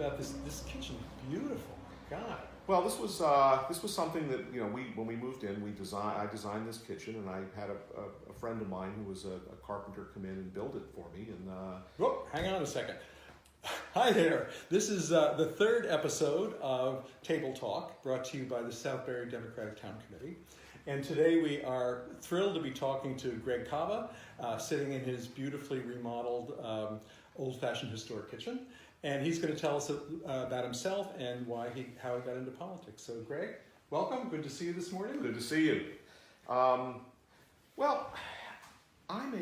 about this kitchen. Beautiful, God. Well, this was something that when we moved in, I designed this kitchen, and I had a friend of mine who was a carpenter come in and build it for me. And whoa, hang on a second. Hi there. This is the third episode of Table Talk, brought to you by the Southbury Democratic Town Committee. And today we are thrilled to be talking to Greg Cava, sitting in his beautifully remodeled old-fashioned historic kitchen. And he's going to tell us about himself and how he got into politics. So Greg, welcome. Good to see you this morning. Good to see you. Well, I'm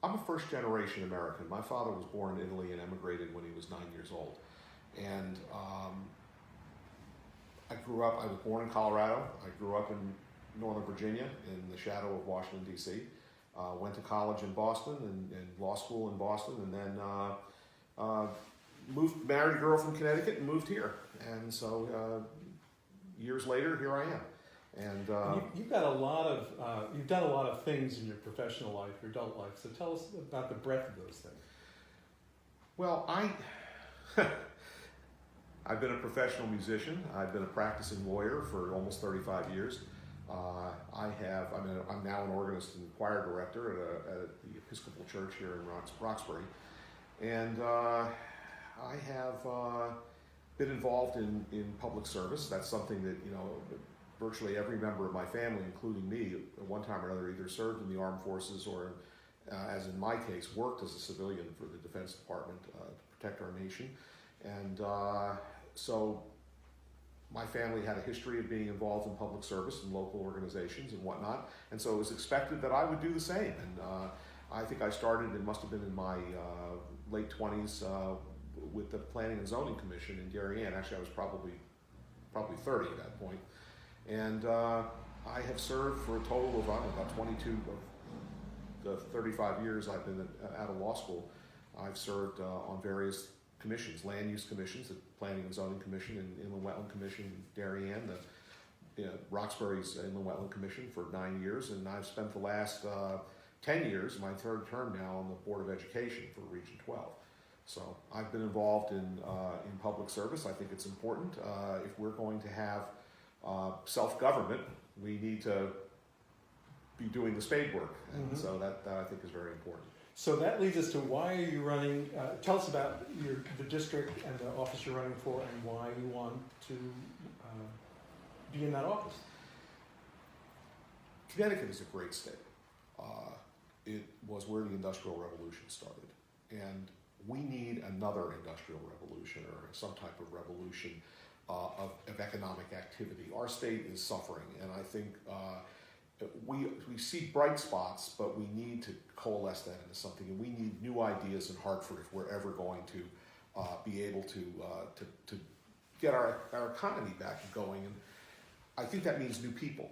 a first-generation American. My father was born in Italy and emigrated when he was 9 years old. And I was born in Colorado. I grew up in Northern Virginia in the shadow of Washington, D.C. Went to college in Boston and law school in Boston, and then married a girl from Connecticut and moved here. And so years later, here I am. And you've got you've done a lot of things in your professional life, your adult life. So tell us about the breadth of those things. Well, I've been a professional musician. I've been a practicing lawyer for almost 35 years. I'm now an organist and choir director at the Episcopal Church here in Roxbury. And I have been involved in public service. That's something that, virtually every member of my family, including me, at one time or another either served in the armed forces or, as in my case, worked as a civilian for the Defense Department to protect our nation. And so my family had a history of being involved in public service and local organizations and whatnot, and so it was expected that I would do the same. And I think I started, it must have been in my late 20s, with the Planning and Zoning Commission in Darien. Actually, I was probably 30 at that point. And I have served for a total of about 22 of the 35 years I've been out of law school. I've served on various commissions, land use commissions, the Planning and Zoning Commission and Inland Wetland Commission in Darien, Roxbury's Inland Wetland Commission for 9 years, and I've spent the last 10 years, my third term now, on the Board of Education for Region 12. So I've been involved in public service. I think it's important. If we're going to have self-government, we need to be doing the spade work, and so that I think is very important. So that leads us to why are you running? Tell us about the district and the office you're running for, and why you want to be in that office. Connecticut is a great state. It was where the Industrial Revolution started, and we need another industrial revolution or some type of revolution of economic activity. Our state is suffering, and I think we see bright spots, but we need to coalesce that into something, and we need new ideas in Hartford if we're ever going to be able to get our economy back going. And I think that means new people,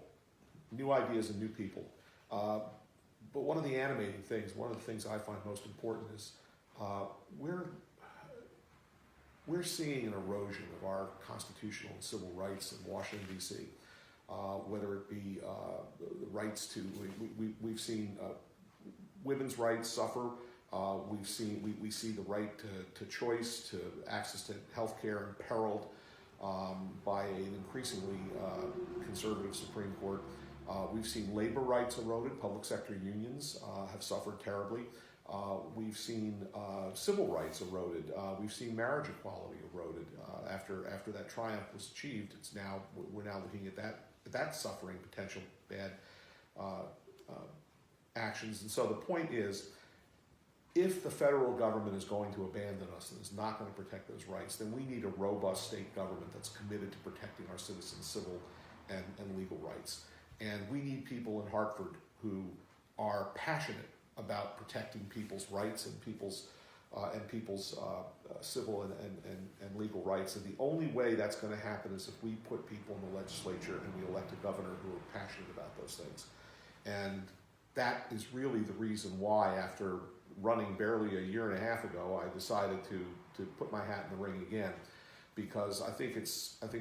new ideas and new people. But one of the animating things, one of the things I find most important is we're seeing an erosion of our constitutional and civil rights in Washington, D.C., whether it be the rights to, we've seen women's rights suffer. We see the right to choice, to access to health care imperiled by an increasingly conservative Supreme Court. We've seen labor rights eroded. Public sector unions have suffered terribly. We've seen civil rights eroded. We've seen marriage equality eroded. After that triumph was achieved, we're now looking at that suffering potential bad actions. And so the point is, if the federal government is going to abandon us and is not going to protect those rights, then we need a robust state government that's committed to protecting our citizens' civil and legal rights. And we need people in Hartford who are passionate about protecting people's rights and people's civil and legal rights. And the only way that's going to happen is if we put people in the legislature and we elect a governor who are passionate about those things. And that is really the reason why, after running barely a year and a half ago, I decided to put my hat in the ring again, because I think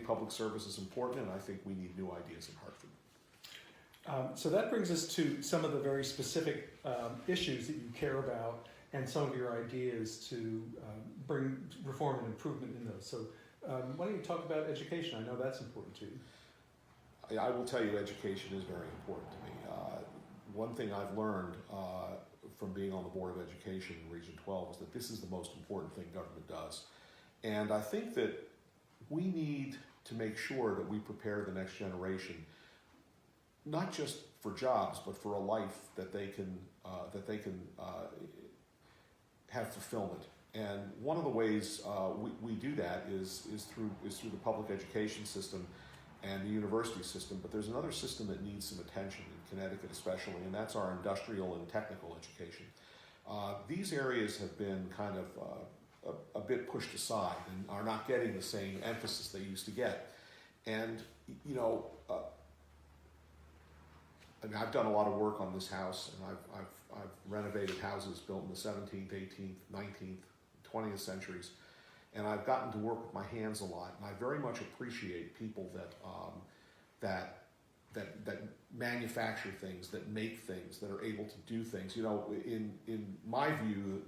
public service is important, and I think we need new ideas in Hartford. So that brings us to some of the very specific issues that you care about and some of your ideas to bring reform and improvement in those. So why don't you talk about education? I know that's important to you. I will tell you, education is very important to me. One thing I've learned from being on the Board of Education in Region 12 is that this is the most important thing government does. And I think that we need to make sure that we prepare the next generation, not just for jobs, but for a life that they can have fulfillment. And one of the ways we do that is through the public education system and the university system. But there's another system that needs some attention in Connecticut especially, and that's our industrial and technical education. These areas have been kind of a bit pushed aside and are not getting the same emphasis they used to get. And, you know, I mean, I've done a lot of work on this house, and I've renovated houses built in the 17th, 18th, 19th, 20th centuries, and I've gotten to work with my hands a lot. And I very much appreciate people that manufacture things, that make things, that are able to do things. You know, in my view,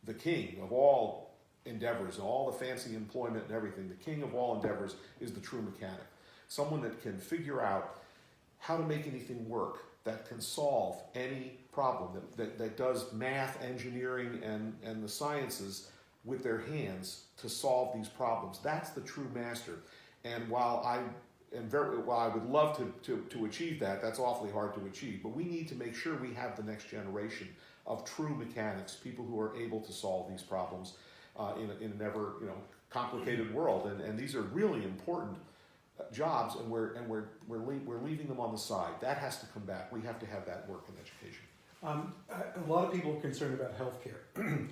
the king of all endeavors, all the fancy employment and everything, the king of all endeavors is the true mechanic. Someone that can figure out how to make anything work, that can solve any problem, that does math, engineering, and the sciences with their hands to solve these problems. That's the true master. And while I would love to achieve that, that's awfully hard to achieve. But we need to make sure we have the next generation of true mechanics, people who are able to solve these problems in an ever complicated world. And these are really important jobs, and we're leaving them on the side. That has to come back. We have to have that work in education. A lot of people are concerned about healthcare.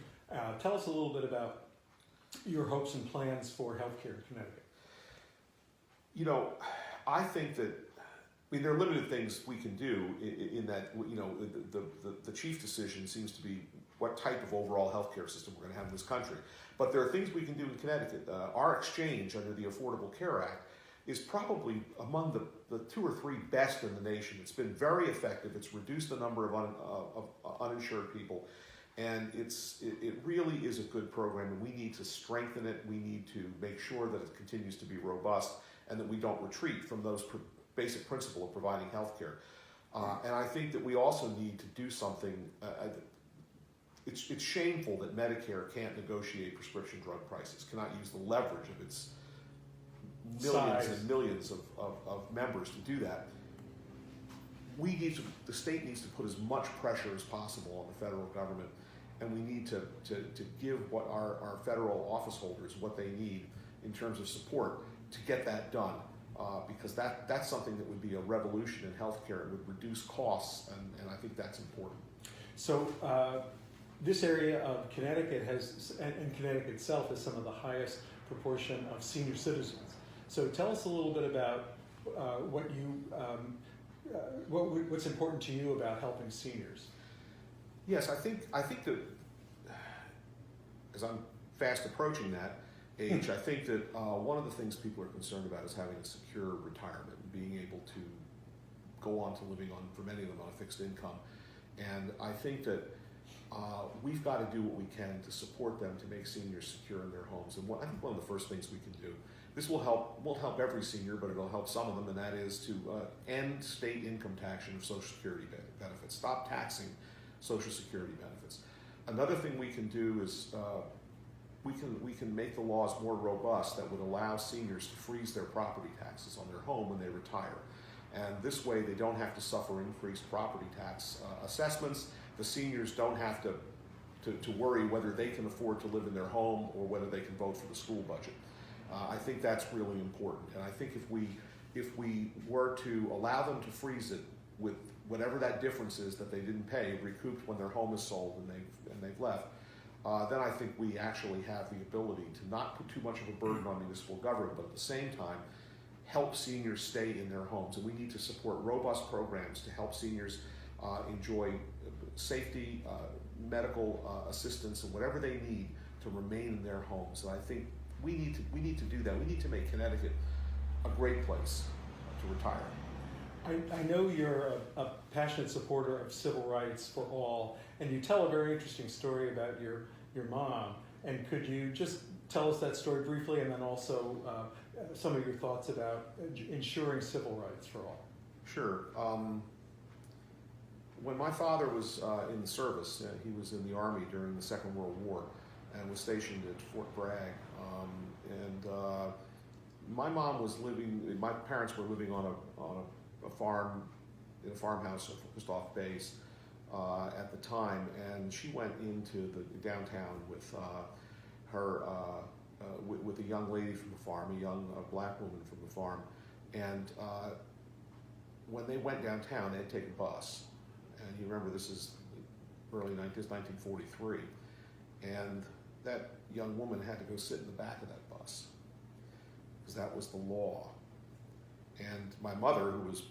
Tell us a little bit about your hopes and plans for healthcare in Connecticut. You know, I think that, I mean, there are limited things we can do in that, you know, the chief decision seems to be what type of overall healthcare system we're going to have in this country. But there are things we can do in Connecticut. Our exchange under the Affordable Care Act is probably among the 2 or 3 best in the nation. It's been very effective. It's reduced the number of uninsured people. And it really is a good program, and we need to strengthen it. We need to make sure that it continues to be robust and that we don't retreat from those basic principle of providing health care. And I think that we also need to do something. It's shameful that Medicare can't negotiate prescription drug prices, cannot use the leverage of its millions and millions of members to do that. The state needs to put as much pressure as possible on the federal government, and we need to give what our federal office holders what they need in terms of support to get that done, because that's something that would be a revolution in healthcare. It would reduce costs, and I think that's important. So this area of Connecticut and Connecticut itself has some of the highest proportion of senior citizens. So tell us a little bit about what's important to you about helping seniors. Yes, I think that as I'm fast approaching that age, I think that one of the things people are concerned about is having a secure retirement and being able to go on to living on, for many of them, on a fixed income. And I think that we've got to do what we can to support them to make seniors secure in their homes. And I think one of the first things we can do, this won't help every senior, but it'll help some of them, and that is to end state income taxing of Social Security benefits. Stop taxing Social Security benefits. Another thing we can do is we can make the laws more robust that would allow seniors to freeze their property taxes on their home when they retire. And this way they don't have to suffer increased property tax assessments. The seniors don't have to worry whether they can afford to live in their home or whether they can vote for the school budget. I think that's really important. And I think if we were to allow them to freeze it with whatever that difference is that they didn't pay, recouped when their home is sold and they've left, then I think we actually have the ability to not put too much of a burden on municipal government, but at the same time help seniors stay in their homes. And we need to support robust programs to help seniors enjoy safety, medical assistance, and whatever they need to remain in their homes. And I think we need to do that. We need to make Connecticut a great place to retire. I know you're a passionate supporter of civil rights for all, and you tell a very interesting story about your mom. And could you just tell us that story briefly, and then also some of your thoughts about ensuring civil rights for all? Sure. When my father was in the service, he was in the Army during the Second World War and was stationed at Fort Bragg. My mom was living, my parents were living on a farm, in a farmhouse just off base at the time, and she went into the downtown with with a young lady from the farm, a young black woman from the farm, and when they went downtown, they had to take a bus. And you remember this is early 1943, and that young woman had to go sit in the back of that bus because that was the law. And my mother, who was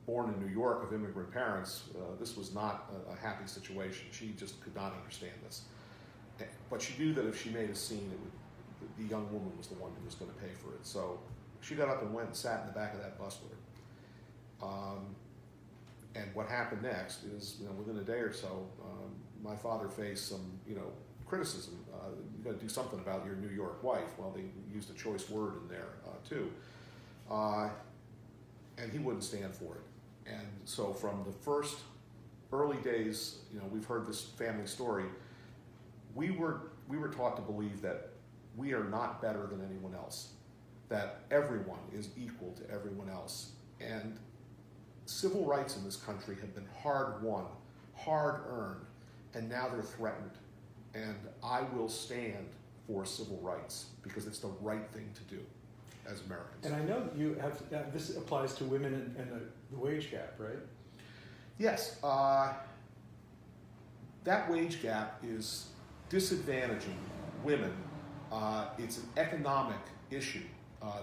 born in New York of immigrant parents, this was not a happy situation. She just could not understand this. But she knew that if she made a scene, the young woman was the one who was going to pay for it. So she got up and went and sat in the back of that bus with her. And what happened next is, within a day or so, my father faced some, criticism. You got to do something about your New York wife. Well, they used a choice word in there too, and he wouldn't stand for it. And so, from the first early days, we've heard this family story. We were taught to believe that we are not better than anyone else, that everyone is equal to everyone else, and civil rights in this country have been hard won, hard earned, and now they're threatened. And I will stand for civil rights because it's the right thing to do as Americans. And I know you have, this applies to women and the wage gap, right? Yes. That wage gap is disadvantaging women. It's an economic issue.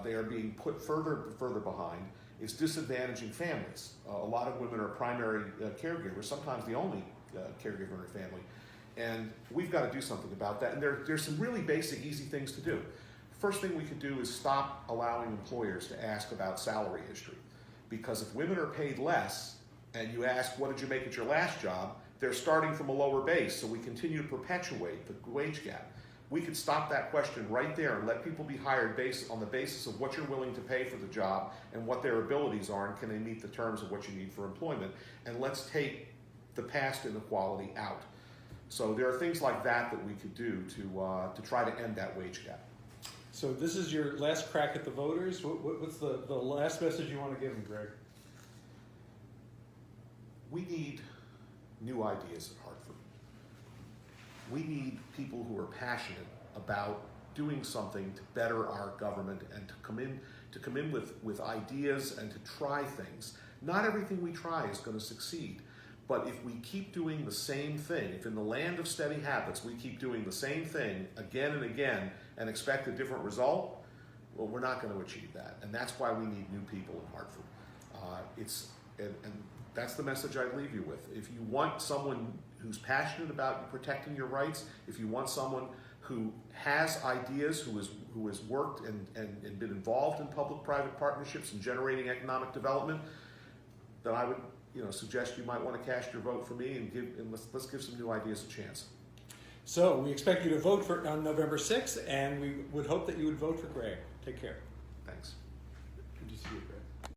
They are being put further behind. It's disadvantaging families. A lot of women are primary caregivers, sometimes the only caregiver in a family. And we've got to do something about that. And there's some really basic, easy things to do. First thing we could do is stop allowing employers to ask about salary history. Because if women are paid less, and you ask, what did you make at your last job, they're starting from a lower base, so we continue to perpetuate the wage gap. We could stop that question right there and let people be hired on the basis of what you're willing to pay for the job and what their abilities are, and can they meet the terms of what you need for employment. And let's take the past inequality out. So there are things like that we could do to try to end that wage gap. So this is your last crack at the voters. What's the last message you want to give them, Greg? We need new ideas at Hartford. We need people who are passionate about doing something to better our government and to come in with ideas and to try things. Not everything we try is going to succeed. But if we keep doing the same thing, if in the land of steady habits we keep doing the same thing again and again and expect a different result, well, we're not going to achieve that. And that's why we need new people in Hartford. And that's the message I'd leave you with. If you want someone who's passionate about protecting your rights, if you want someone who has ideas, who has worked and been involved in public-private partnerships and generating economic development, then I would suggest you might want to cast your vote for me and let's give some new ideas a chance. So we expect you to vote on November 6th, and we would hope that you would vote for Greg. Take care.